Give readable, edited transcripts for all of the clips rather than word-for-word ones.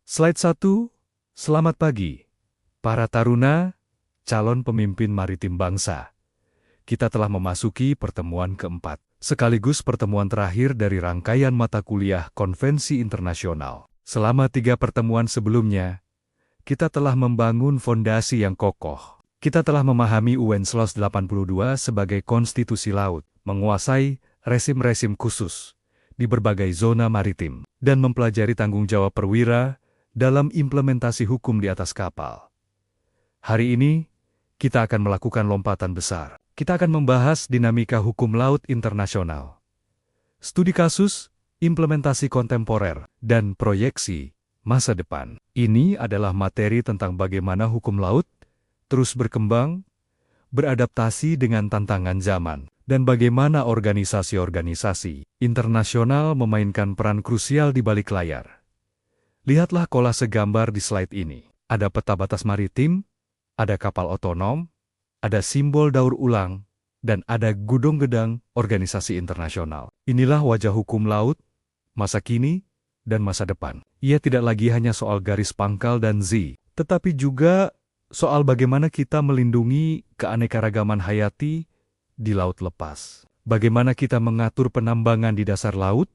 Slide 1, selamat pagi. Para taruna, calon pemimpin maritim bangsa. Kita telah memasuki pertemuan keempat, sekaligus pertemuan terakhir dari rangkaian mata kuliah konvensi internasional. Selama 3 pertemuan sebelumnya, kita telah membangun fondasi yang kokoh. Kita telah memahami UNCLOS 82 sebagai konstitusi laut, menguasai resim-resim khusus di berbagai zona maritim, dan mempelajari tanggung jawab perwira dalam implementasi hukum di atas kapal. Hari ini, kita akan melakukan lompatan besar. Kita akan membahas dinamika hukum laut internasional, studi kasus, implementasi kontemporer, dan proyeksi masa depan. Ini adalah materi tentang bagaimana hukum laut terus berkembang, beradaptasi dengan tantangan zaman, dan bagaimana organisasi-organisasi internasional memainkan peran krusial di balik layar. Lihatlah kolase gambar di slide ini. Ada peta batas maritim, ada kapal otonom, ada simbol daur ulang, dan ada gudang-gedang organisasi internasional. Inilah wajah hukum laut, masa kini, dan masa depan. Ia tidak lagi hanya soal garis pangkal dan Z, tetapi juga soal bagaimana kita melindungi keanekaragaman hayati di laut lepas. Bagaimana kita mengatur penambangan di dasar laut,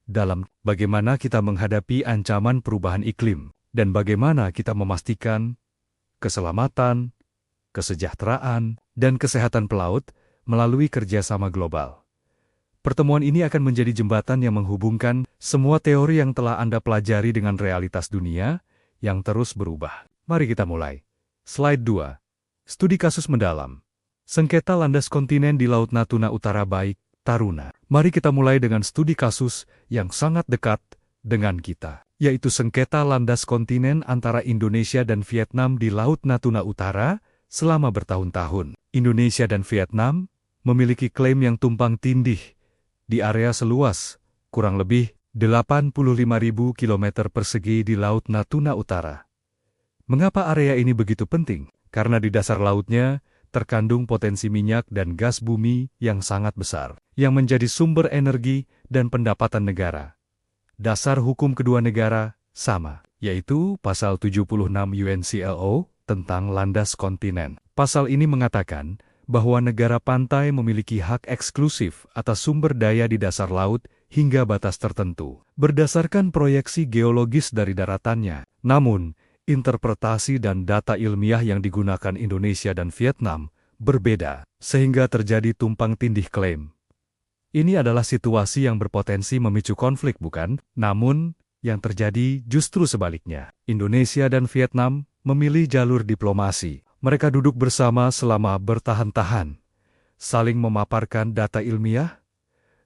dalam bagaimana kita menghadapi ancaman perubahan iklim, dan bagaimana kita memastikan keselamatan, kesejahteraan, dan kesehatan pelaut melalui kerjasama global. Pertemuan ini akan menjadi jembatan yang menghubungkan semua teori yang telah Anda pelajari dengan realitas dunia yang terus berubah. Mari kita mulai. Slide 2. Studi kasus mendalam. Sengketa landas kontinen di Laut Natuna Utara baik, Taruna. Mari kita mulai dengan studi kasus yang sangat dekat dengan kita, yaitu sengketa landas kontinen antara Indonesia dan Vietnam di Laut Natuna Utara selama bertahun-tahun. Indonesia dan Vietnam memiliki klaim yang tumpang tindih di area seluas kurang lebih 85.000 km persegi di Laut Natuna Utara. Mengapa area ini begitu penting? Karena di dasar lautnya terkandung potensi minyak dan gas bumi yang sangat besar, yang menjadi sumber energi dan pendapatan negara. Dasar hukum kedua negara sama, yaitu Pasal 76 UNCLO tentang landas kontinen. Pasal ini mengatakan bahwa negara pantai memiliki hak eksklusif atas sumber daya di dasar laut hingga batas tertentu, berdasarkan proyeksi geologis dari daratannya. Namun, interpretasi dan data ilmiah yang digunakan Indonesia dan Vietnam berbeda, sehingga terjadi tumpang tindih klaim. Ini adalah situasi yang berpotensi memicu konflik, bukan? Namun, yang terjadi justru sebaliknya. Indonesia dan Vietnam memilih jalur diplomasi. Mereka duduk bersama selama bertahan-tahan, saling memaparkan data ilmiah,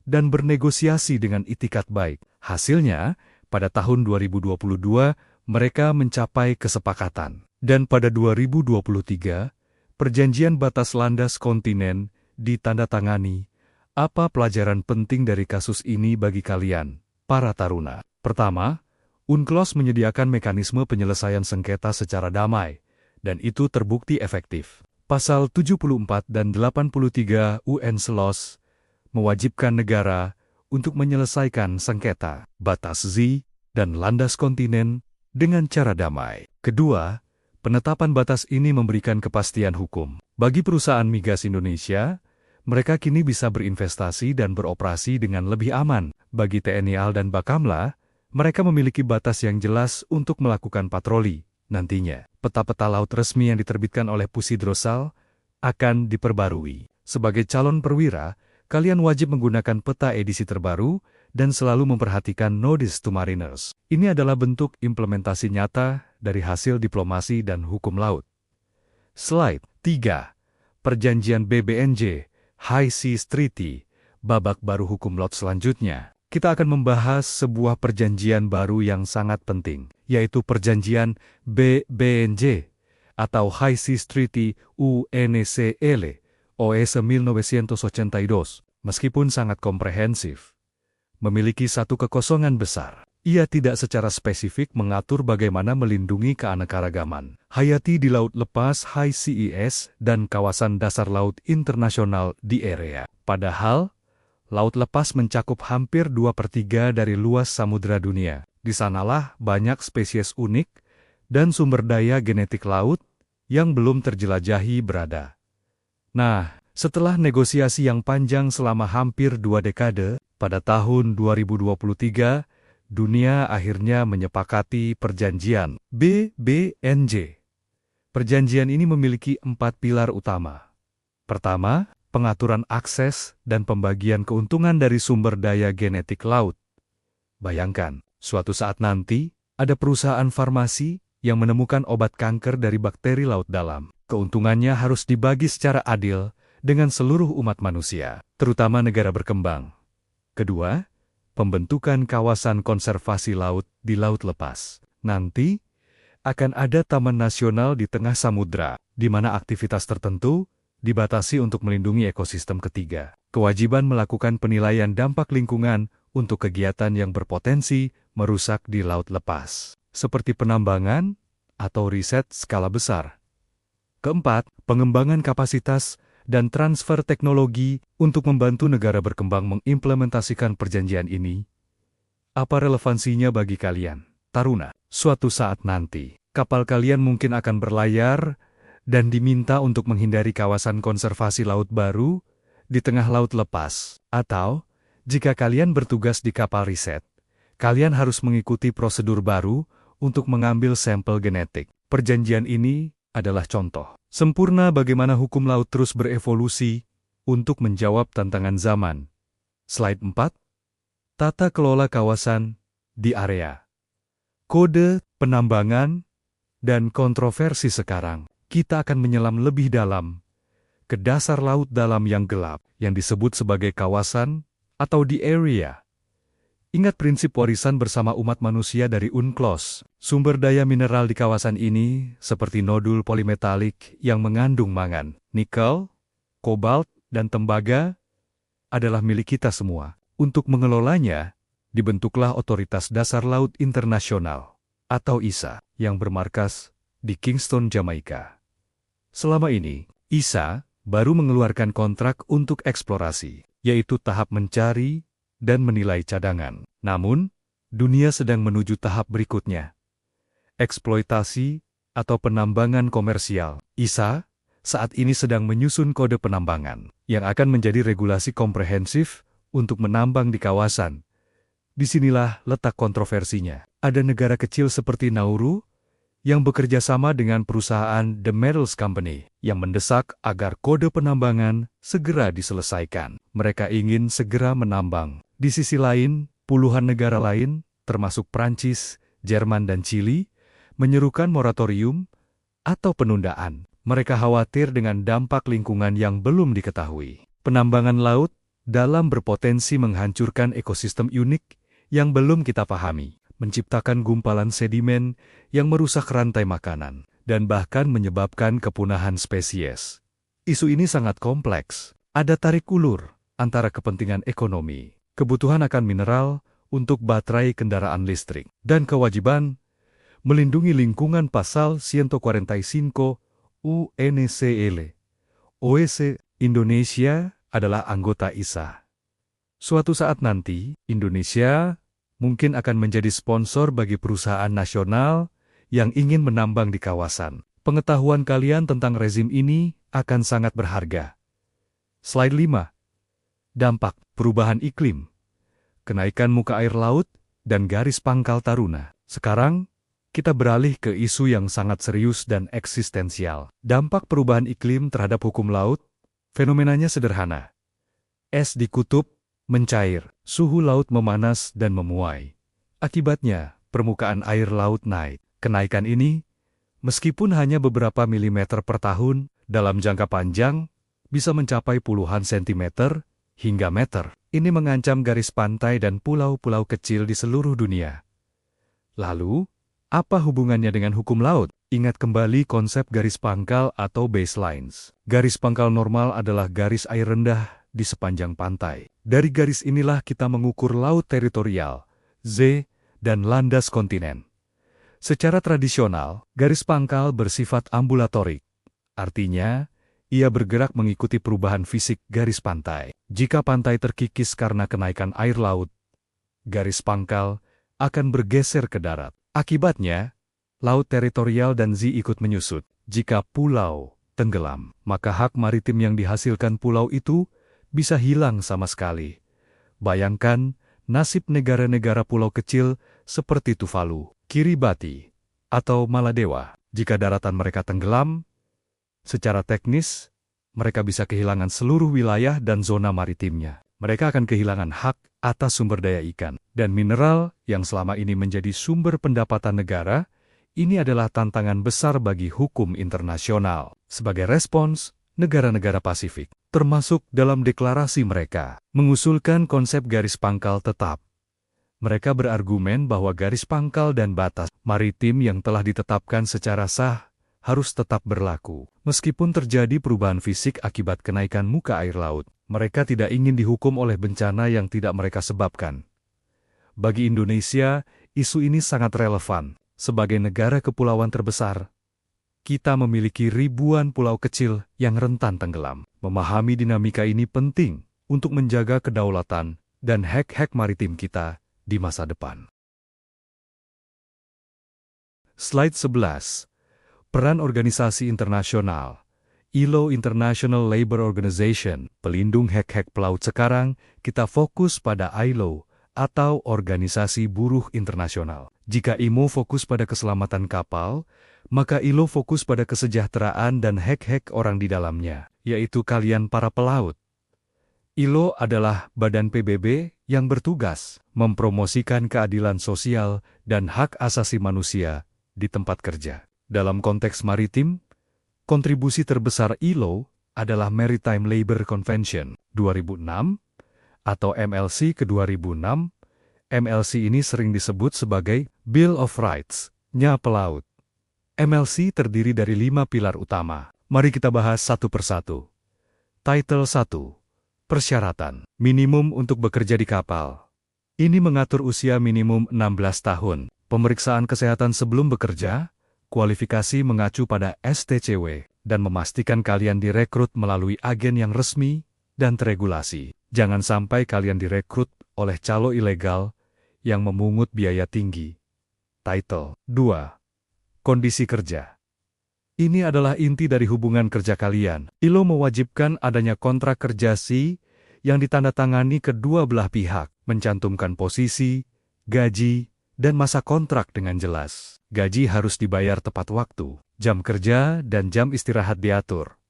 dan bernegosiasi dengan itikat baik. Hasilnya, pada tahun 2022, mereka mencapai kesepakatan. Dan pada 2023, Perjanjian Batas Landas Kontinen ditandatangani. Apa pelajaran penting dari kasus ini bagi kalian, para taruna? Pertama, UNCLOS menyediakan mekanisme penyelesaian sengketa secara damai, dan itu terbukti efektif. Pasal 74 dan 83 UNCLOS mewajibkan negara untuk menyelesaikan sengketa batas Z dan landas kontinen dengan cara damai. Kedua, penetapan batas ini memberikan kepastian hukum. Bagi perusahaan migas Indonesia, mereka kini bisa berinvestasi dan beroperasi dengan lebih aman. Bagi TNI AL dan Bakamla, mereka memiliki batas yang jelas untuk melakukan patroli. Nantinya, peta-peta laut resmi yang diterbitkan oleh Pusidrosal akan diperbarui. Sebagai calon perwira, kalian wajib menggunakan peta edisi terbaru dan selalu memperhatikan Notice to Mariners. Ini adalah bentuk implementasi nyata dari hasil diplomasi dan hukum laut. Slide 3. Perjanjian BBNJ, High Seas Treaty, babak baru hukum laut selanjutnya. Kita akan membahas sebuah perjanjian baru yang sangat penting, yaitu Perjanjian BBNJ, atau High Seas Treaty UNCL, OS 1982, meskipun sangat komprehensif, memiliki satu kekosongan besar. Ia tidak secara spesifik mengatur bagaimana melindungi keanekaragaman hayati di laut lepas High Seas dan kawasan dasar laut internasional di area. Padahal, laut lepas mencakup hampir 2/3 dari luas samudera dunia. Di sanalah banyak spesies unik dan sumber daya genetik laut yang belum terjelajahi berada. Nah, setelah negosiasi yang panjang selama hampir 2 dekade, pada tahun 2023, dunia akhirnya menyepakati perjanjian BBNJ. Perjanjian ini memiliki 4 pilar utama. Pertama, pengaturan akses dan pembagian keuntungan dari sumber daya genetik laut. Bayangkan, suatu saat nanti, ada perusahaan farmasi yang menemukan obat kanker dari bakteri laut dalam. Keuntungannya harus dibagi secara adil dengan seluruh umat manusia, terutama negara berkembang. Kedua, pembentukan kawasan konservasi laut di laut lepas. Nanti, akan ada taman nasional di tengah samudra, di mana aktivitas tertentu dibatasi untuk melindungi ekosistem ketiga. Kewajiban melakukan penilaian dampak lingkungan untuk kegiatan yang berpotensi merusak di laut lepas, seperti penambangan atau riset skala besar. Keempat, pengembangan kapasitas dan transfer teknologi untuk membantu negara berkembang mengimplementasikan perjanjian ini. Apa relevansinya bagi kalian, Taruna? Suatu saat nanti, kapal kalian mungkin akan berlayar dan diminta untuk menghindari kawasan konservasi laut baru di tengah laut lepas. Atau, jika kalian bertugas di kapal riset, kalian harus mengikuti prosedur baru untuk mengambil sampel genetik. Perjanjian ini adalah contoh sempurna bagaimana hukum laut terus berevolusi untuk menjawab tantangan zaman. Slide 4. Tata kelola kawasan di area kode penambangan dan kontroversi sekarang. Kita akan menyelam lebih dalam ke dasar laut dalam yang gelap yang disebut sebagai kawasan atau di area. Ingat prinsip warisan bersama umat manusia dari UNCLOS. Sumber daya mineral di kawasan ini seperti nodul polimetalik yang mengandung mangan, nikel, kobalt, dan tembaga adalah milik kita semua. Untuk mengelolanya, dibentuklah Otoritas Dasar Laut Internasional atau ISA yang bermarkas di Kingston, Jamaika. Selama ini, ISA baru mengeluarkan kontrak untuk eksplorasi, yaitu tahap mencari dan menilai cadangan. Namun, dunia sedang menuju tahap berikutnya. Eksploitasi atau penambangan komersial. ISA saat ini sedang menyusun kode penambangan yang akan menjadi regulasi komprehensif untuk menambang di kawasan. Disinilah letak kontroversinya. Ada negara kecil seperti Nauru yang bekerja sama dengan perusahaan The Metals Company yang mendesak agar kode penambangan segera diselesaikan. Mereka ingin segera menambang. Di sisi lain, puluhan negara lain, termasuk Prancis, Jerman, dan Chili, menyerukan moratorium atau penundaan. Mereka khawatir dengan dampak lingkungan yang belum diketahui. Penambangan laut dalam berpotensi menghancurkan ekosistem unik yang belum kita pahami, menciptakan gumpalan sedimen yang merusak rantai makanan, dan bahkan menyebabkan kepunahan spesies. Isu ini sangat kompleks. Ada tarik ulur antara kepentingan ekonomi, kebutuhan akan mineral untuk baterai kendaraan listrik, dan kewajiban melindungi lingkungan pasal 145 UNCL. OEC Indonesia adalah anggota ISA. Suatu saat nanti, Indonesia mungkin akan menjadi sponsor bagi perusahaan nasional yang ingin menambang di kawasan. Pengetahuan kalian tentang rezim ini akan sangat berharga. Slide 5. Dampak perubahan iklim, kenaikan muka air laut, dan garis pangkal Taruna. Sekarang, kita beralih ke isu yang sangat serius dan eksistensial. Dampak perubahan iklim terhadap hukum laut, fenomenanya sederhana. Es di kutub mencair, suhu laut memanas dan memuai. Akibatnya, permukaan air laut naik. Kenaikan ini, meskipun hanya beberapa milimeter per tahun, dalam jangka panjang, bisa mencapai puluhan sentimeter hingga meter. Ini mengancam garis pantai dan pulau-pulau kecil di seluruh dunia. Lalu, apa hubungannya dengan hukum laut? Ingat kembali konsep garis pangkal atau baselines. Garis pangkal normal adalah garis air rendah di sepanjang pantai. Dari garis inilah kita mengukur laut teritorial, Z, dan landas kontinen. Secara tradisional, garis pangkal bersifat ambulatorik. Artinya, ia bergerak mengikuti perubahan fisik garis pantai. Jika pantai terkikis karena kenaikan air laut, garis pangkal akan bergeser ke darat. Akibatnya, laut teritorial dan ZEE ikut menyusut. Jika pulau tenggelam, maka hak maritim yang dihasilkan pulau itu bisa hilang sama sekali. Bayangkan nasib negara-negara pulau kecil seperti Tuvalu, Kiribati, atau Maladewa. Jika daratan mereka tenggelam, secara teknis, mereka bisa kehilangan seluruh wilayah dan zona maritimnya. Mereka akan kehilangan hak atas sumber daya ikan dan mineral yang selama ini menjadi sumber pendapatan negara. Ini adalah tantangan besar bagi hukum internasional. Sebagai respons, negara-negara Pasifik, termasuk dalam deklarasi mereka, mengusulkan konsep garis pangkal tetap. Mereka berargumen bahwa garis pangkal dan batas maritim yang telah ditetapkan secara sah harus tetap berlaku. Meskipun terjadi perubahan fisik akibat kenaikan muka air laut, mereka tidak ingin dihukum oleh bencana yang tidak mereka sebabkan. Bagi Indonesia, isu ini sangat relevan. Sebagai negara kepulauan terbesar, kita memiliki ribuan pulau kecil yang rentan tenggelam. Memahami dinamika ini penting untuk menjaga kedaulatan dan hak-hak maritim kita di masa depan. Slide 11. Peran organisasi internasional. ILO International Labour Organization, pelindung hak-hak pelaut. Sekarang, kita fokus pada ILO, atau Organisasi Buruh Internasional. Jika IMO fokus pada keselamatan kapal, maka ILO fokus pada kesejahteraan dan hak-hak orang di dalamnya, yaitu kalian para pelaut. ILO adalah badan PBB yang bertugas mempromosikan keadilan sosial dan hak asasi manusia di tempat kerja. Dalam konteks maritim, kontribusi terbesar ILO adalah Maritime Labour Convention 2006 atau MLC ke 2006. MLC ini sering disebut sebagai Bill of Rights-nya pelaut. MLC terdiri dari 5 pilar utama. Mari kita bahas satu persatu. Title 1. Persyaratan. Minimum untuk bekerja di kapal. Ini mengatur usia minimum 16 tahun. Pemeriksaan kesehatan sebelum bekerja, kualifikasi mengacu pada STCW, dan memastikan kalian direkrut melalui agen yang resmi dan teregulasi. Jangan sampai kalian direkrut oleh calo ilegal yang memungut biaya tinggi. Title 2. Kondisi kerja. Ini adalah inti dari hubungan kerja kalian. ILO mewajibkan adanya kontrak kerja yang ditandatangani kedua belah pihak, mencantumkan posisi, gaji, dan masa kontrak dengan jelas. Gaji harus dibayar tepat waktu, jam kerja dan jam istirahat diatur.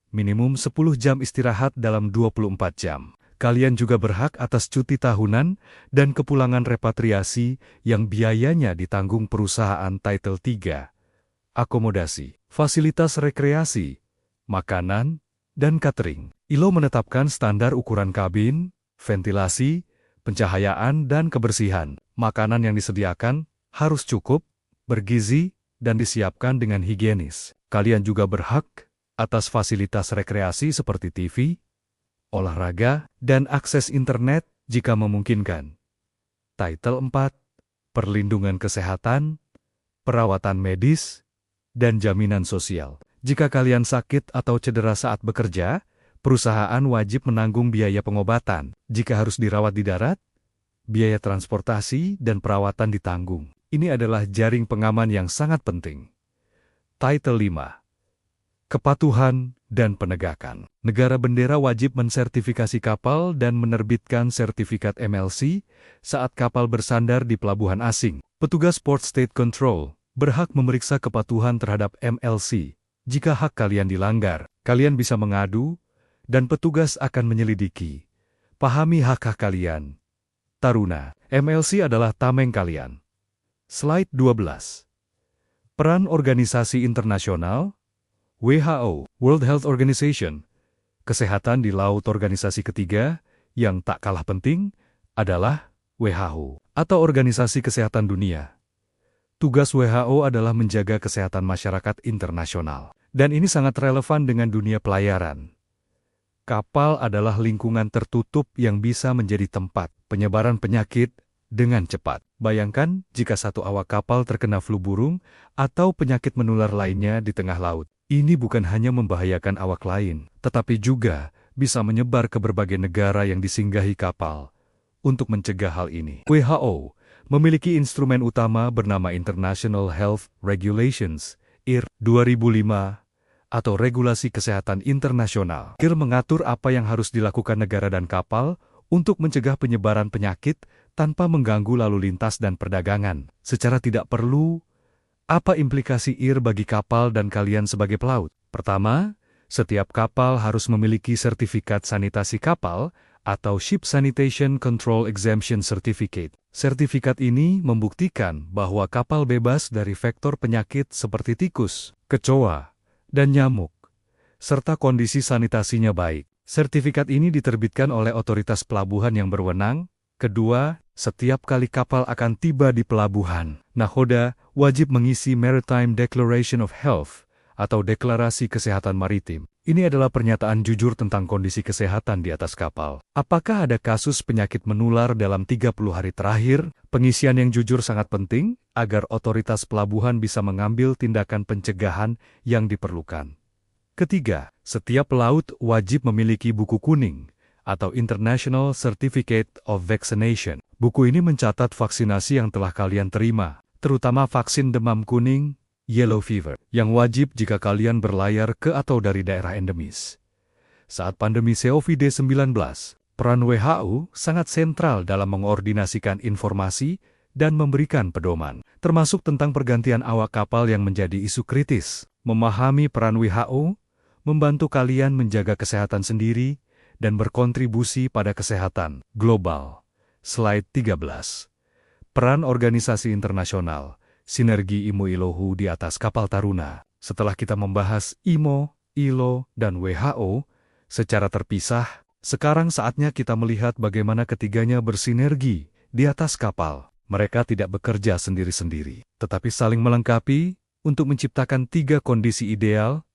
Minimum 10 jam istirahat dalam 24 jam. Kalian juga berhak atas cuti tahunan dan kepulangan repatriasi yang biayanya ditanggung perusahaan. Title 3. Akomodasi, fasilitas rekreasi, makanan, dan catering. ILO menetapkan standar ukuran kabin, ventilasi, pencahayaan, dan kebersihan. Makanan yang disediakan harus cukup, bergizi, dan disiapkan dengan higienis. Kalian juga berhak atas fasilitas rekreasi seperti TV, olahraga, dan akses internet jika memungkinkan. Title 4. Perlindungan kesehatan, perawatan medis, dan jaminan sosial. Jika kalian sakit atau cedera saat bekerja, perusahaan wajib menanggung biaya pengobatan. Jika harus dirawat di darat, biaya transportasi dan perawatan ditanggung. Ini adalah jaring pengaman yang sangat penting. Title 5. Kepatuhan dan penegakan. Negara bendera wajib mensertifikasi kapal dan menerbitkan sertifikat MLC saat kapal bersandar di pelabuhan asing. Petugas Port State Control berhak memeriksa kepatuhan terhadap MLC. Jika hak kalian dilanggar, kalian bisa mengadu, dan petugas akan menyelidiki. Pahami hak-hak kalian. Taruna, MLC adalah tameng kalian. Slide 12. Peran organisasi internasional. WHO, World Health Organization. Kesehatan di laut. Organisasi ketiga, yang tak kalah penting, adalah WHO, atau Organisasi Kesehatan Dunia. Tugas WHO adalah menjaga kesehatan masyarakat internasional. Dan ini sangat relevan dengan dunia pelayaran. Kapal adalah lingkungan tertutup yang bisa menjadi tempat penyebaran penyakit dengan cepat. Bayangkan jika satu awak kapal terkena flu burung atau penyakit menular lainnya di tengah laut. Ini bukan hanya membahayakan awak lain, tetapi juga bisa menyebar ke berbagai negara yang disinggahi kapal. Untuk mencegah hal ini, WHO memiliki instrumen utama bernama International Health Regulations, IR 2005, atau Regulasi Kesehatan Internasional. IR mengatur apa yang harus dilakukan negara dan kapal untuk mencegah penyebaran penyakit tanpa mengganggu lalu lintas dan perdagangan. Secara tidak perlu, apa implikasi IR bagi kapal dan kalian sebagai pelaut? Pertama, setiap kapal harus memiliki sertifikat sanitasi kapal atau Ship Sanitation Control Exemption Certificate. Sertifikat ini membuktikan bahwa kapal bebas dari vektor penyakit seperti tikus, kecoa, dan nyamuk, serta kondisi sanitasinya baik. Sertifikat ini diterbitkan oleh otoritas pelabuhan yang berwenang. Kedua, setiap kali kapal akan tiba di pelabuhan, nahoda wajib mengisi Maritime Declaration of Health atau Deklarasi Kesehatan Maritim. Ini adalah pernyataan jujur tentang kondisi kesehatan di atas kapal. Apakah ada kasus penyakit menular dalam 30 hari terakhir? Pengisian yang jujur sangat penting agar otoritas pelabuhan bisa mengambil tindakan pencegahan yang diperlukan. Ketiga, setiap pelaut wajib memiliki buku kuning atau International Certificate of Vaccination. Buku ini mencatat vaksinasi yang telah kalian terima, terutama vaksin demam kuning, yellow fever, yang wajib jika kalian berlayar ke atau dari daerah endemis. Saat pandemi COVID-19, peran WHO sangat sentral dalam mengordinasikan informasi dan memberikan pedoman, termasuk tentang pergantian awak kapal yang menjadi isu kritis. Memahami peran WHO membantu kalian menjaga kesehatan sendiri dan berkontribusi pada kesehatan global. Slide 13. Peran organisasi internasional, sinergi IMO ILOHU di atas kapal Taruna. Setelah kita membahas IMO, ILO, dan WHO secara terpisah, sekarang saatnya kita melihat bagaimana ketiganya bersinergi di atas kapal. Mereka tidak bekerja sendiri-sendiri, tetapi saling melengkapi untuk menciptakan 3 kondisi ideal: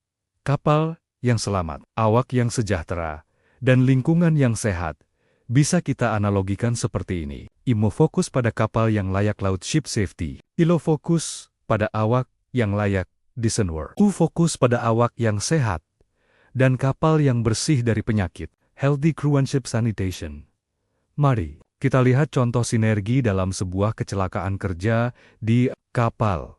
kapal yang selamat, awak yang sejahtera, dan lingkungan yang sehat. Bisa kita analogikan seperti ini. IMO fokus pada kapal yang layak laut, ship safety. ILO fokus pada awak yang layak, decent work. WHO fokus pada awak yang sehat dan kapal yang bersih dari penyakit, healthy crew and ship sanitation. Mari kita lihat contoh sinergi dalam sebuah kecelakaan kerja di kapal.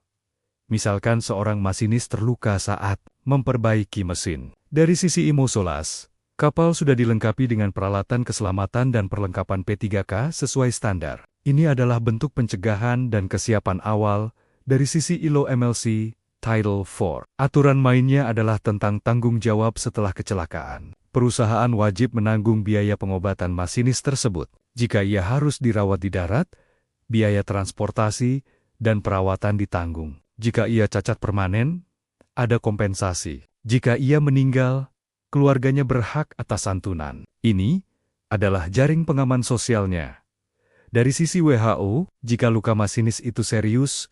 Misalkan seorang masinis terluka saat memperbaiki mesin. Dari sisi IMO SOLAS, kapal sudah dilengkapi dengan peralatan keselamatan dan perlengkapan P3K sesuai standar. Ini adalah bentuk pencegahan dan kesiapan awal. Dari sisi ILO MLC, Title 4. Aturan mainnya adalah tentang tanggung jawab setelah kecelakaan. Perusahaan wajib menanggung biaya pengobatan masinis tersebut. Jika ia harus dirawat di darat, biaya transportasi dan perawatan ditanggung. Jika ia cacat permanen, ada kompensasi. Jika ia meninggal, keluarganya berhak atas santunan. Ini adalah jaring pengaman sosialnya. Dari sisi WHO, jika luka masinis itu serius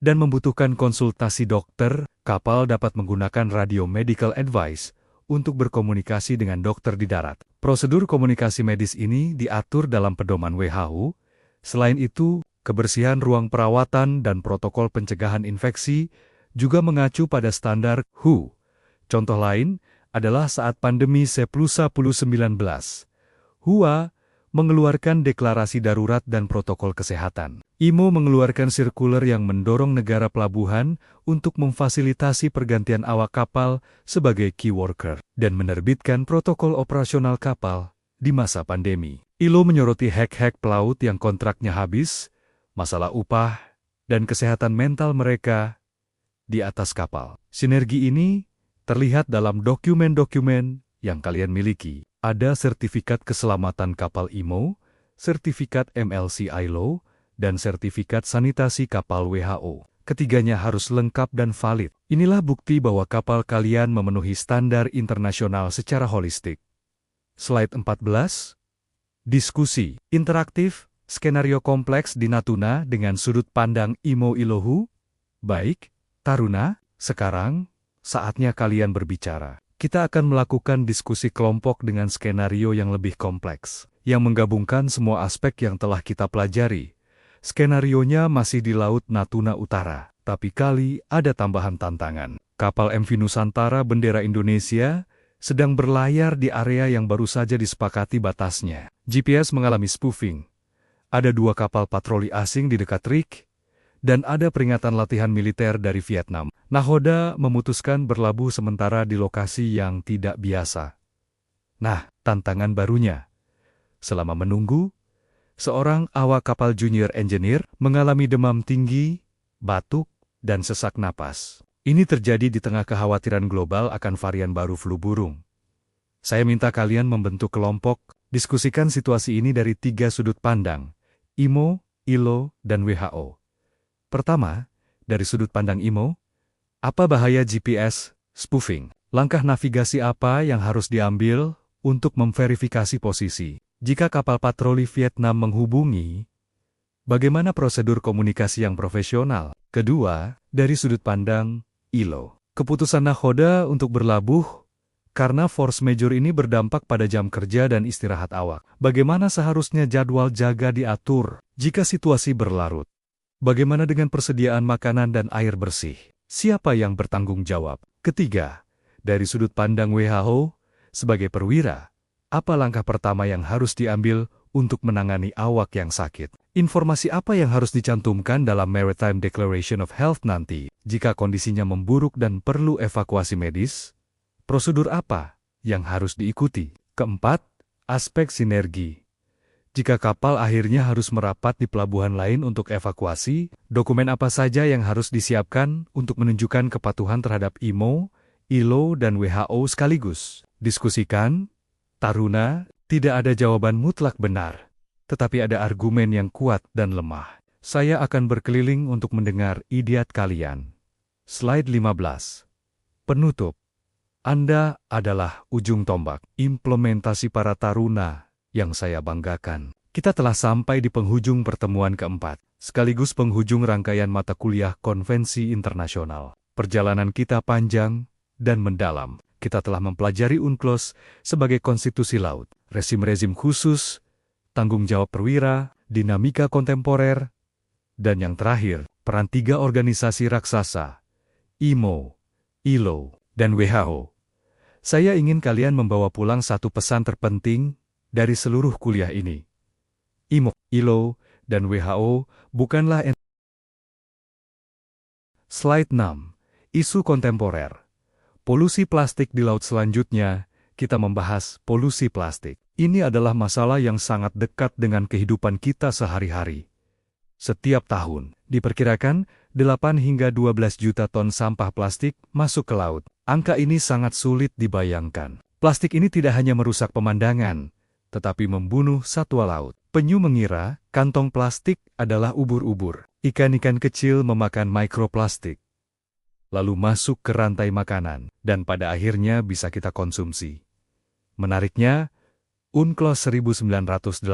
dan membutuhkan konsultasi dokter, kapal dapat menggunakan radio medical advice untuk berkomunikasi dengan dokter di darat. Prosedur komunikasi medis ini diatur dalam pedoman WHO. Selain itu, kebersihan ruang perawatan dan protokol pencegahan infeksi juga mengacu pada standar WHO. Contoh lain adalah saat pandemi COVID-19. WHO mengeluarkan deklarasi darurat dan protokol kesehatan. IMO mengeluarkan sirkuler yang mendorong negara pelabuhan untuk memfasilitasi pergantian awak kapal sebagai key worker dan menerbitkan protokol operasional kapal di masa pandemi. ILO menyoroti hak-hak pelaut yang kontraknya habis, masalah upah, dan kesehatan mental mereka di atas kapal. Sinergi ini terlihat dalam dokumen-dokumen yang kalian miliki. Ada sertifikat keselamatan kapal IMO, sertifikat MLC ILO, dan sertifikat sanitasi kapal WHO. Ketiganya harus lengkap dan valid. Inilah bukti bahwa kapal kalian memenuhi standar internasional secara holistik. Slide 14. Diskusi interaktif, skenario kompleks di Natuna dengan sudut pandang IMO ILOHU. Baik, Taruna, sekarang saatnya kalian berbicara. Kita akan melakukan diskusi kelompok dengan skenario yang lebih kompleks, yang menggabungkan semua aspek yang telah kita pelajari. Skenarionya masih di Laut Natuna Utara, tapi kali ada tambahan tantangan. Kapal MV Nusantara bendera Indonesia sedang berlayar di area yang baru saja disepakati batasnya. GPS mengalami spoofing. Ada 2 kapal patroli asing di dekat Rik, dan ada peringatan latihan militer dari Vietnam. Nakhoda memutuskan berlabuh sementara di lokasi yang tidak biasa. Nah, tantangan barunya. Selama menunggu, seorang awak kapal junior engineer mengalami demam tinggi, batuk, dan sesak napas. Ini terjadi di tengah kekhawatiran global akan varian baru flu burung. Saya minta kalian membentuk kelompok, diskusikan situasi ini dari 3 sudut pandang, IMO, ILO, dan WHO. Pertama, dari sudut pandang IMO, apa bahaya GPS spoofing? Langkah navigasi apa yang harus diambil untuk memverifikasi posisi? Jika kapal patroli Vietnam menghubungi, bagaimana prosedur komunikasi yang profesional? Kedua, dari sudut pandang ILO. Keputusan nakhoda untuk berlabuh karena force majeure ini berdampak pada jam kerja dan istirahat awak. Bagaimana seharusnya jadwal jaga diatur jika situasi berlarut? Bagaimana dengan persediaan makanan dan air bersih? Siapa yang bertanggung jawab? Ketiga, dari sudut pandang WHO, sebagai perwira, apa langkah pertama yang harus diambil untuk menangani awak yang sakit? Informasi apa yang harus dicantumkan dalam Maritime Declaration of Health nanti? Jika kondisinya memburuk dan perlu evakuasi medis, prosedur apa yang harus diikuti? Keempat, aspek sinergi. Jika kapal akhirnya harus merapat di pelabuhan lain untuk evakuasi, dokumen apa saja yang harus disiapkan untuk menunjukkan kepatuhan terhadap IMO, ILO, dan WHO sekaligus? Diskusikan. Taruna, tidak ada jawaban mutlak benar, tetapi ada argumen yang kuat dan lemah. Saya akan berkeliling untuk mendengar ide kalian. Slide 15. Penutup. Anda adalah ujung tombak implementasi para taruna yang saya banggakan. Kita telah sampai di penghujung pertemuan keempat, sekaligus penghujung rangkaian mata kuliah konvensi internasional. Perjalanan kita panjang dan mendalam. Kita telah mempelajari UNCLOS sebagai konstitusi laut, rezim-rezim khusus, tanggung jawab perwira, dinamika kontemporer, dan yang terakhir, peran 3 organisasi raksasa, IMO, ILO, dan WHO. Saya ingin kalian membawa pulang satu pesan terpenting dari seluruh kuliah ini. IMO, ILO, dan WHO bukanlah Slide 6. Isu kontemporer. Polusi plastik di laut. Selanjutnya, kita membahas polusi plastik. Ini adalah masalah yang sangat dekat dengan kehidupan kita sehari-hari. Setiap tahun, diperkirakan 8 hingga 12 juta ton sampah plastik masuk ke laut. Angka ini sangat sulit dibayangkan. Plastik ini tidak hanya merusak pemandangan, tetapi membunuh satwa laut. Penyu mengira kantong plastik adalah ubur-ubur. Ikan-ikan kecil memakan mikroplastik, lalu masuk ke rantai makanan, dan pada akhirnya bisa kita konsumsi. Menariknya, UNCLOS 1982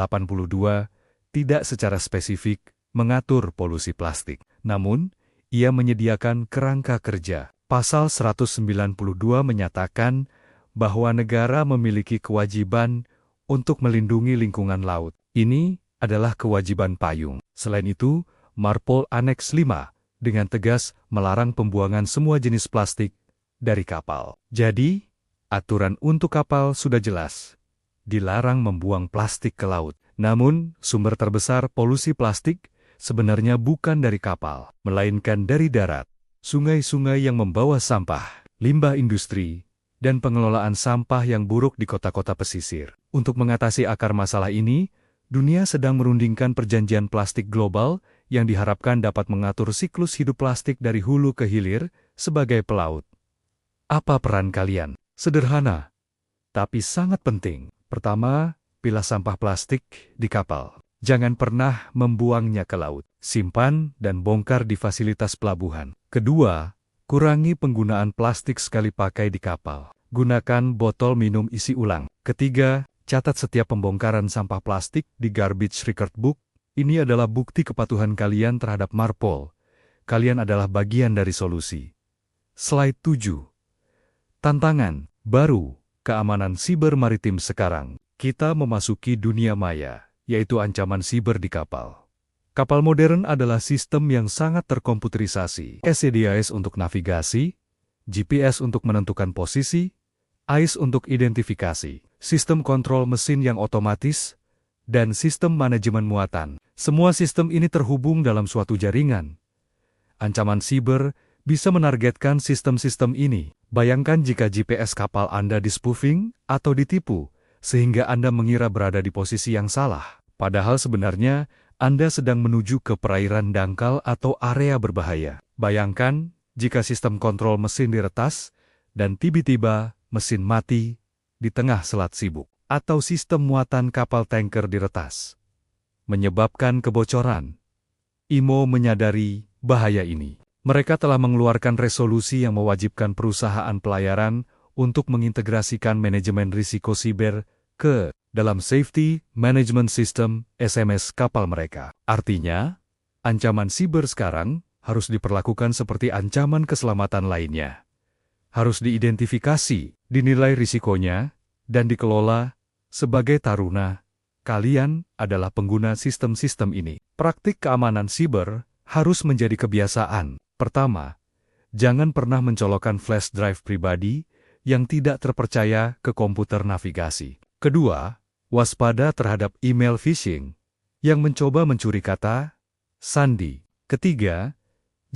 tidak secara spesifik mengatur polusi plastik. Namun, ia menyediakan kerangka kerja. Pasal 192 menyatakan bahwa negara memiliki kewajiban untuk melindungi lingkungan laut. Ini adalah kewajiban payung. Selain itu, MARPOL Aneks 5 dengan tegas melarang pembuangan semua jenis plastik dari kapal. Jadi, aturan untuk kapal sudah jelas. Dilarang membuang plastik ke laut. Namun, sumber terbesar polusi plastik sebenarnya bukan dari kapal, melainkan dari darat. Sungai-sungai yang membawa sampah, limbah industri, dan pengelolaan sampah yang buruk di kota-kota pesisir. Untuk mengatasi akar masalah ini, dunia sedang merundingkan perjanjian plastik global yang diharapkan dapat mengatur siklus hidup plastik dari hulu ke hilir sebagai pelaut. Apa peran kalian? Sederhana, tapi sangat penting. Pertama, pilah sampah plastik di kapal. Jangan pernah membuangnya ke laut. Simpan dan bongkar di fasilitas pelabuhan. Kedua, kurangi penggunaan plastik sekali pakai di kapal. Gunakan botol minum isi ulang. Ketiga, catat setiap pembongkaran sampah plastik di Garbage Record Book. Ini adalah bukti kepatuhan kalian terhadap MARPOL. Kalian adalah bagian dari solusi. Slide 7. Tantangan baru, keamanan siber maritim sekarang. Kita memasuki dunia maya, yaitu ancaman siber di kapal. Kapal modern adalah sistem yang sangat terkomputerisasi. SCDIS untuk navigasi, GPS untuk menentukan posisi, AIS untuk identifikasi, sistem kontrol mesin yang otomatis, dan sistem manajemen muatan. Semua sistem ini terhubung dalam suatu jaringan. Ancaman siber bisa menargetkan sistem-sistem ini. Bayangkan jika GPS kapal Anda di-spoofing atau ditipu, sehingga Anda mengira berada di posisi yang salah. Padahal sebenarnya, Anda sedang menuju ke perairan dangkal atau area berbahaya. Bayangkan jika sistem kontrol mesin diretas, dan tiba-tiba mesin mati di tengah selat sibuk, atau sistem muatan kapal tanker diretas, menyebabkan kebocoran. IMO menyadari bahaya ini. Mereka telah mengeluarkan resolusi yang mewajibkan perusahaan pelayaran untuk mengintegrasikan manajemen risiko siber ke dalam Safety Management System (SMS) kapal mereka. Artinya, ancaman siber sekarang harus diperlakukan seperti ancaman keselamatan lainnya. Harus diidentifikasi, dinilai risikonya, dan dikelola. Sebagai taruna, kalian adalah pengguna sistem-sistem ini. Praktik keamanan siber harus menjadi kebiasaan. Pertama, jangan pernah mencolokkan flash drive pribadi yang tidak terpercaya ke komputer navigasi. Kedua, waspada terhadap email phishing yang mencoba mencuri kata sandi. Ketiga,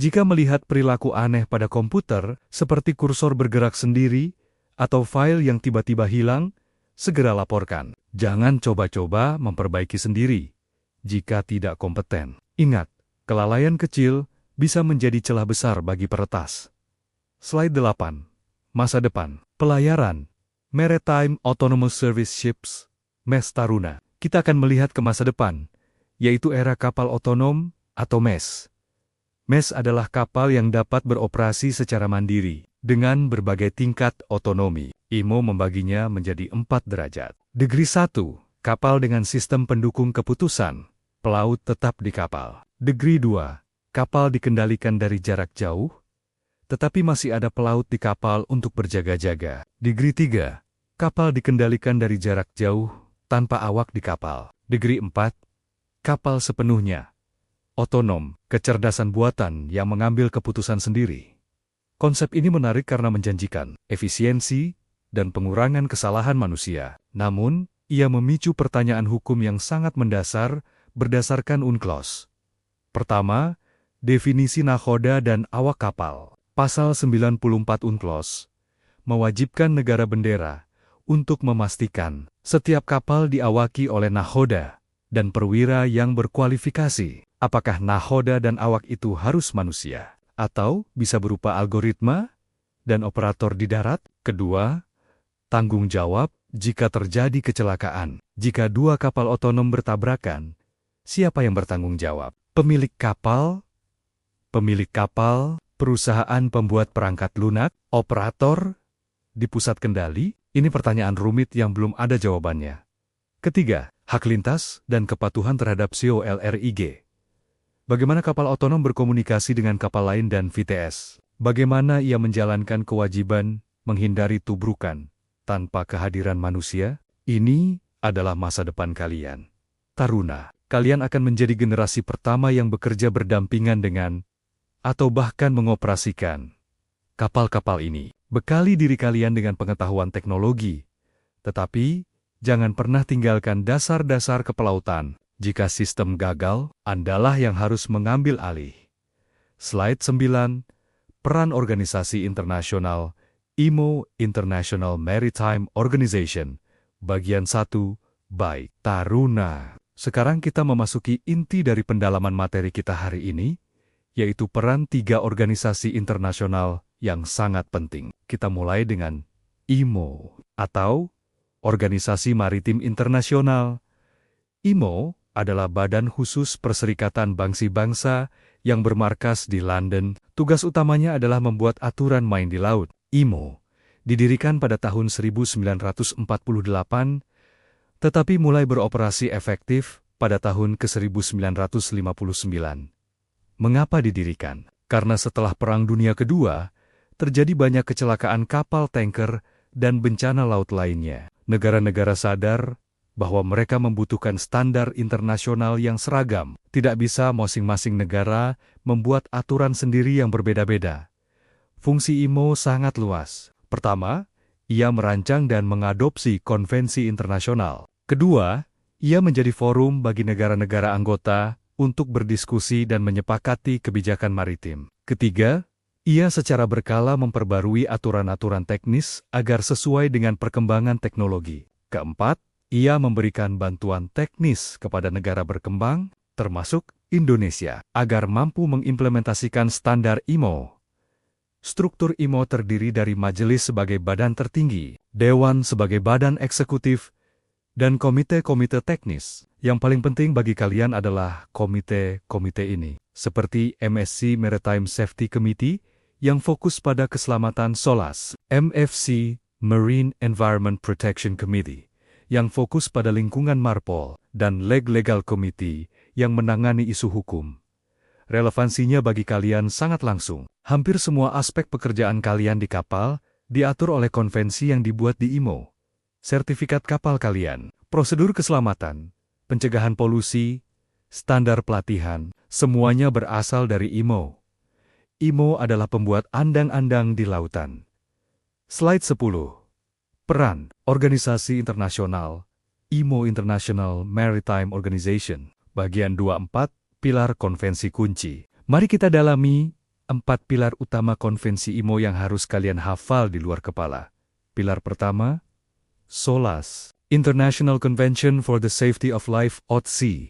jika melihat perilaku aneh pada komputer, seperti kursor bergerak sendiri atau file yang tiba-tiba hilang, segera laporkan. Jangan coba-coba memperbaiki sendiri jika tidak kompeten. Ingat, kelalaian kecil bisa menjadi celah besar bagi peretas. Slide 8. Masa depan. Pelayaran. Maritime Autonomous Service Ships, MES Taruna. Kita akan melihat ke masa depan, yaitu era kapal otonom atau MES. MES adalah kapal yang dapat beroperasi secara mandiri, dengan berbagai tingkat otonomi. IMO membaginya menjadi 4 derajat. Degree 1, kapal dengan sistem pendukung keputusan, pelaut tetap di kapal. Degree 2, kapal dikendalikan dari jarak jauh, tetapi masih ada pelaut di kapal untuk berjaga-jaga. Degree 3, kapal dikendalikan dari jarak jauh, tanpa awak di kapal. Degree 4, kapal sepenuhnya otonom, kecerdasan buatan yang mengambil keputusan sendiri. Konsep ini menarik karena menjanjikan efisiensi dan pengurangan kesalahan manusia. Namun, ia memicu pertanyaan hukum yang sangat mendasar berdasarkan UNCLOS. Pertama, definisi nakhoda dan awak kapal. Pasal 94 UNCLOS mewajibkan negara bendera untuk memastikan setiap kapal diawaki oleh nakhoda dan perwira yang berkualifikasi. Apakah nakhoda dan awak itu harus manusia, atau bisa berupa algoritma dan operator di darat? Kedua, tanggung jawab jika terjadi kecelakaan. Jika 2 kapal otonom bertabrakan, siapa yang bertanggung jawab? Pemilik kapal, perusahaan pembuat perangkat lunak, operator, di pusat kendali? Ini pertanyaan rumit yang belum ada jawabannya. Ketiga, hak lintas dan kepatuhan terhadap COLRIG. Bagaimana kapal otonom berkomunikasi dengan kapal lain dan VTS? Bagaimana ia menjalankan kewajiban menghindari tubrukan tanpa kehadiran manusia? Ini adalah masa depan kalian. Taruna, kalian akan menjadi generasi pertama yang bekerja berdampingan dengan atau bahkan mengoperasikan kapal-kapal ini. Bekali diri kalian dengan pengetahuan teknologi, tetapi jangan pernah tinggalkan dasar-dasar kepelautan. Jika sistem gagal, Andalah yang harus mengambil alih. Slide 9. Peran organisasi internasional IMO International Maritime Organization. Bagian 1. Baik, Taruna. Sekarang kita memasuki inti dari pendalaman materi kita hari ini, yaitu peran 3 organisasi internasional yang sangat penting. Kita mulai dengan IMO, atau Organisasi Maritim Internasional. IMO adalah badan khusus Perserikatan Bangsa-Bangsa yang bermarkas di London. Tugas utamanya adalah membuat aturan main di laut. IMO didirikan pada tahun 1948, tetapi mulai beroperasi efektif pada tahun ke-1959. Mengapa didirikan? Karena setelah Perang Dunia Kedua, terjadi banyak kecelakaan kapal tanker dan bencana laut lainnya. Negara-negara sadar bahwa mereka membutuhkan standar internasional yang seragam. Tidak bisa masing-masing negara membuat aturan sendiri yang berbeda-beda. Fungsi IMO sangat luas. Pertama, ia merancang dan mengadopsi konvensi internasional. Kedua, Ia menjadi forum bagi negara-negara anggota untuk berdiskusi dan menyepakati kebijakan maritim. Ketiga, ia secara berkala memperbarui aturan-aturan teknis agar sesuai dengan perkembangan teknologi. Keempat, ia memberikan bantuan teknis kepada negara berkembang, termasuk Indonesia, agar mampu mengimplementasikan standar IMO. Struktur IMO terdiri dari majelis sebagai badan tertinggi, dewan sebagai badan eksekutif, dan komite-komite teknis. Yang paling penting bagi kalian adalah komite-komite ini, seperti MSC Maritime Safety Committee yang fokus pada keselamatan SOLAS, MFC Marine Environment Protection Committee yang fokus pada lingkungan MARPOL, dan Legal Committee yang menangani isu hukum. Relevansinya bagi kalian sangat langsung. Hampir semua aspek pekerjaan kalian di kapal diatur oleh konvensi yang dibuat di IMO. Sertifikat kapal kalian, prosedur keselamatan, pencegahan polusi, standar pelatihan, semuanya berasal dari IMO. IMO adalah pembuat andang-andang di lautan. Slide 10. Peran Organisasi Internasional, IMO International Maritime Organization, bagian 24, pilar konvensi kunci. Mari kita dalami 4 pilar utama konvensi IMO yang harus kalian hafal di luar kepala. Pilar pertama, SOLAS, International Convention for the Safety of Life at Sea.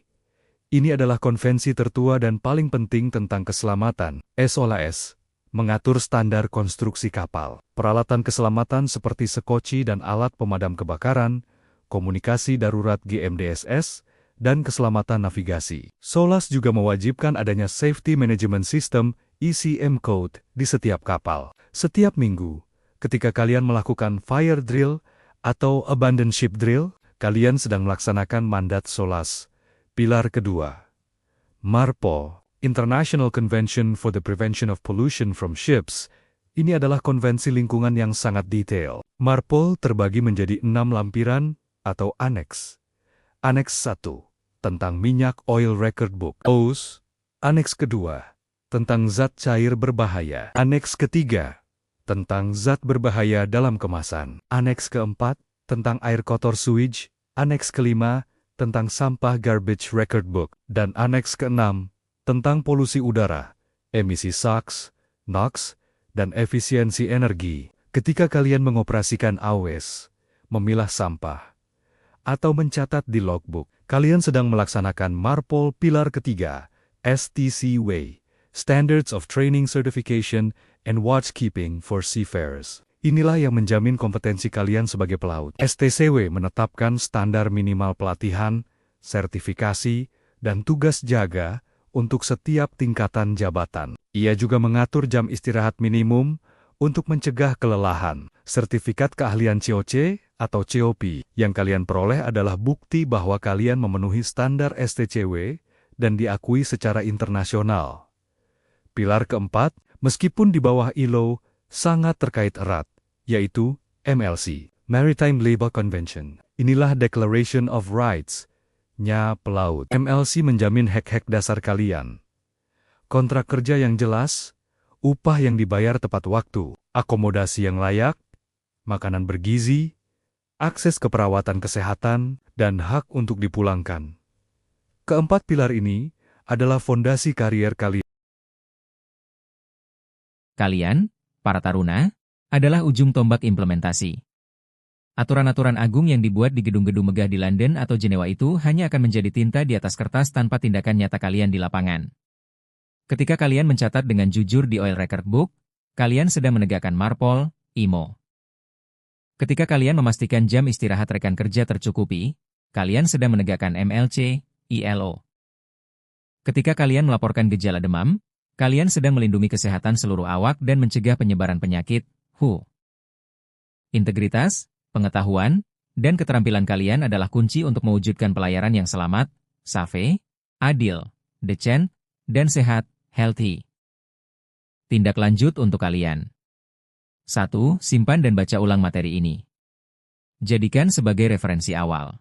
Ini adalah konvensi tertua dan paling penting tentang keselamatan. SOLAS mengatur standar konstruksi kapal, peralatan keselamatan seperti sekoci dan alat pemadam kebakaran, komunikasi darurat GMDSS, dan keselamatan navigasi. SOLAS juga mewajibkan adanya Safety Management System (ECM) Code di setiap kapal. Setiap minggu, ketika kalian melakukan fire drill atau abandon ship drill, kalian sedang melaksanakan mandat SOLAS. Pilar kedua, MARPOL, International Convention for the Prevention of Pollution from Ships. Ini adalah konvensi lingkungan yang sangat detail. MARPOL terbagi menjadi 6 lampiran atau aneks. Aneks 1, tentang minyak oil record book, OS. Aneks kedua, tentang zat cair berbahaya. Aneks ketiga, tentang zat berbahaya dalam kemasan. Aneks keempat, tentang air kotor sewage. Aneks kelima, tentang sampah garbage record book. Dan aneks keenam, tentang polusi udara, emisi SOx, NOx, dan efisiensi energi. Ketika kalian mengoperasikan AWS, memilah sampah, atau mencatat di logbook, kalian sedang melaksanakan MARPOL pilar ketiga, STCW, Standards of Training Certification and Watchkeeping for Seafarers. Inilah yang menjamin kompetensi kalian sebagai pelaut. STCW menetapkan standar minimal pelatihan, sertifikasi, dan tugas jaga untuk setiap tingkatan jabatan. Ia juga mengatur jam istirahat minimum untuk mencegah kelelahan. Sertifikat keahlian COC atau COP yang kalian peroleh adalah bukti bahwa kalian memenuhi standar STCW dan diakui secara internasional. Pilar keempat, meskipun di bawah ILO, sangat terkait erat, yaitu MLC, Maritime Labour Convention. Inilah Declaration of Rights-nya pelaut. MLC menjamin hak-hak dasar kalian. Kontrak kerja yang jelas, upah yang dibayar tepat waktu, akomodasi yang layak, makanan bergizi, akses ke perawatan kesehatan, dan hak untuk dipulangkan. Keempat pilar ini adalah fondasi karier kalian. Kalian, para taruna, adalah ujung tombak implementasi. Aturan-aturan agung yang dibuat di gedung-gedung megah di London atau Jenewa itu hanya akan menjadi tinta di atas kertas tanpa tindakan nyata kalian di lapangan. Ketika kalian mencatat dengan jujur di Oil Record Book, kalian sedang menegakkan MARPOL, IMO. Ketika kalian memastikan jam istirahat rekan kerja tercukupi, kalian sedang menegakkan MLC, ILO. Ketika kalian melaporkan gejala demam, kalian sedang melindungi kesehatan seluruh awak dan mencegah penyebaran penyakit, WHO. Integritas, pengetahuan, dan keterampilan kalian adalah kunci untuk mewujudkan pelayaran yang selamat, safe, adil, decent, dan sehat, healthy. Tindak lanjut untuk kalian. 1. Simpan dan baca ulang materi ini. Jadikan sebagai referensi awal.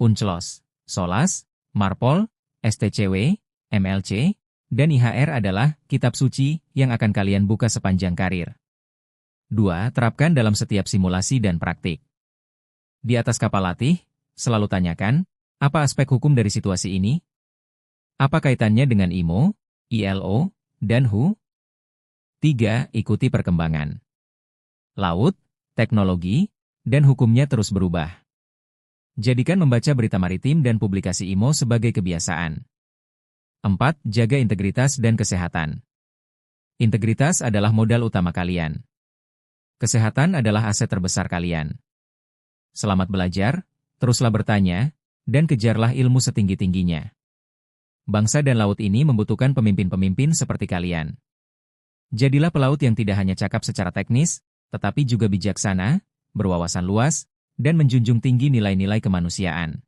UNCLOS, SOLAS, MARPOL, STCW, MLC, dan IHR adalah kitab suci yang akan kalian buka sepanjang karir. 2. Terapkan dalam setiap simulasi dan praktik. Di atas kapal latih, selalu tanyakan, Apa aspek hukum dari situasi ini? Apa kaitannya dengan IMO, ILO, dan WHO? 3. Ikuti perkembangan. Laut, teknologi, dan hukumnya terus berubah. Jadikan membaca berita maritim dan publikasi IMO sebagai kebiasaan. 4. Jaga integritas dan kesehatan. Integritas adalah modal utama kalian. Kesehatan adalah aset terbesar kalian. Selamat belajar, teruslah bertanya, dan kejarlah ilmu setinggi-tingginya. Bangsa dan laut ini membutuhkan pemimpin-pemimpin seperti kalian. Jadilah pelaut yang tidak hanya cakap secara teknis, tetapi juga bijaksana, berwawasan luas, dan menjunjung tinggi nilai-nilai kemanusiaan.